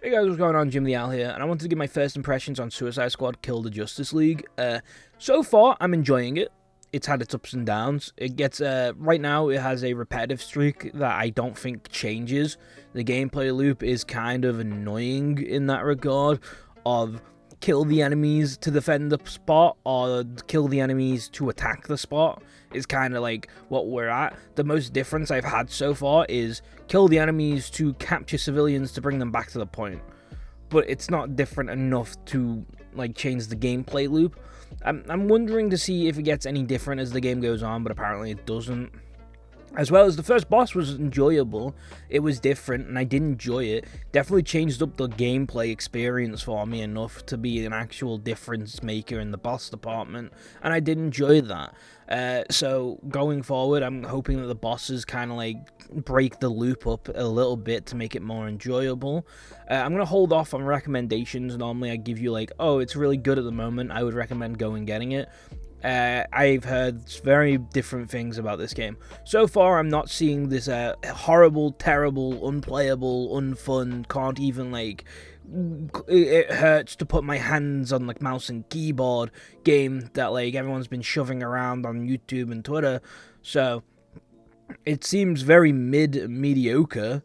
Hey guys, what's going on? Jim the Owl here, and I wanted to give my first impressions on Suicide Squad Kill the Justice League. So far, I'm enjoying it. It's had its ups and downs. It gets, right now, it has a repetitive streak that I don't think changes. The gameplay loop is kind of annoying in that regard, of kill the enemies to defend the spot, or kill the enemies to attack the spot. Is kind of like what we're at. The most difference I've had so far is kill the enemies to capture civilians to bring them back to the point. But it's not different enough to like change the gameplay loop. I'm wondering to see if it gets any different as the game goes on, but apparently it doesn't. As well as the first boss was enjoyable, it was different and I did enjoy it. Definitely changed up the gameplay experience for me enough to be an actual difference maker in the boss department, and I did enjoy that. So going forward, I'm hoping that the bosses kind of like break the loop up a little bit to make it more enjoyable. I'm going to hold off on recommendations. Normally I give you like, oh, it's really good at the moment, I would recommend going and getting it. I've heard very different things about this game. So far, I'm not seeing this horrible, terrible, unplayable, unfun, can't even, like, it hurts to put my hands on, like, mouse and keyboard game that, like, everyone's been shoving around on YouTube and Twitter. So, it seems very mediocre,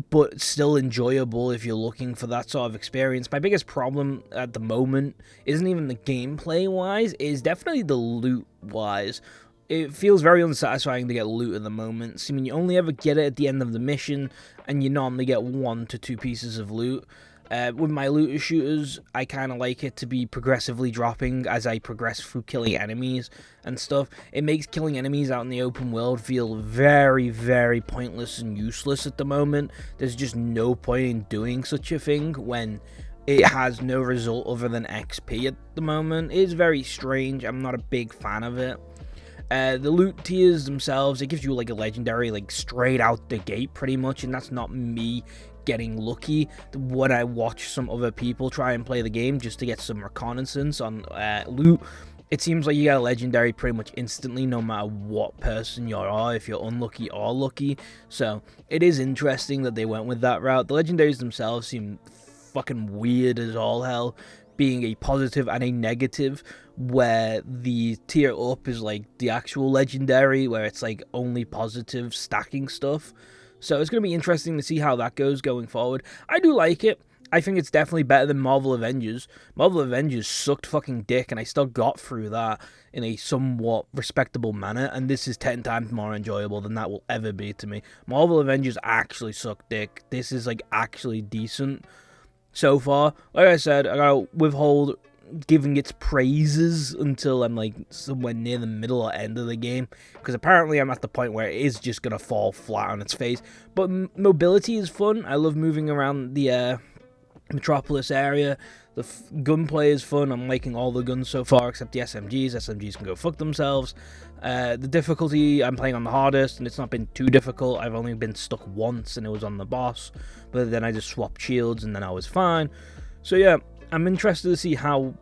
but still enjoyable if you're looking for that sort of experience. My biggest problem at the moment isn't even the gameplay wise, it is definitely the loot wise. It feels very unsatisfying to get loot at the moment. I mean, you only ever get it at the end of the mission, and you normally get 1 to 2 pieces of loot. With my looter shooters, I kind of like it to be progressively dropping as I progress through killing enemies and stuff. It makes killing enemies out in the open world feel very, very pointless and useless at the moment. There's just no point in doing such a thing when it has no result other than XP at the moment. It is very strange. I'm not a big fan of it. The loot tiers themselves, it gives you like a legendary like straight out the gate pretty much, and that's not me getting lucky when I watch some other people try and play the game just to get some reconnaissance on loot. It seems like you get a legendary pretty much instantly no matter what person you are, if you're unlucky or lucky. So it is interesting that they went with that route. The legendaries themselves seem fucking weird as all hell, being a positive and a negative, where the tier up is like the actual legendary, where it's like only positive stacking stuff. So it's going to be interesting to see how that goes going forward. I do like it. I think it's definitely better than Marvel Avengers. Marvel Avengers sucked fucking dick, and I still got through that in a somewhat respectable manner, and this is 10 times more enjoyable than that will ever be to me. Marvel Avengers actually sucked dick. This is like actually decent so far. Like I said, I gotta withhold giving its praises until I'm like somewhere near the middle or end of the game, because apparently I'm at the point where it is just gonna fall flat on its face. But mobility is fun. I love moving around the Metropolis area. The gunplay is fun. I'm liking all the guns so far except the SMGs. SMGs can go fuck themselves. The difficulty, I'm playing on the hardest, and it's not been too difficult. I've only been stuck once, and it was on the boss, but then I just swapped shields and then I was fine. So yeah, I'm interested to see how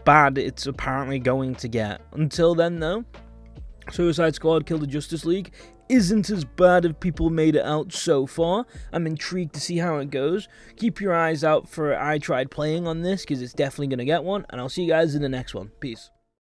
bad it's apparently going to get. Until then though, Suicide Squad Kill the Justice League isn't as bad as people made it out so far. I'm intrigued to see how it goes. Keep your eyes out for I Tried Playing on this, because it's definitely going to get one, and I'll see you guys in the next one. Peace.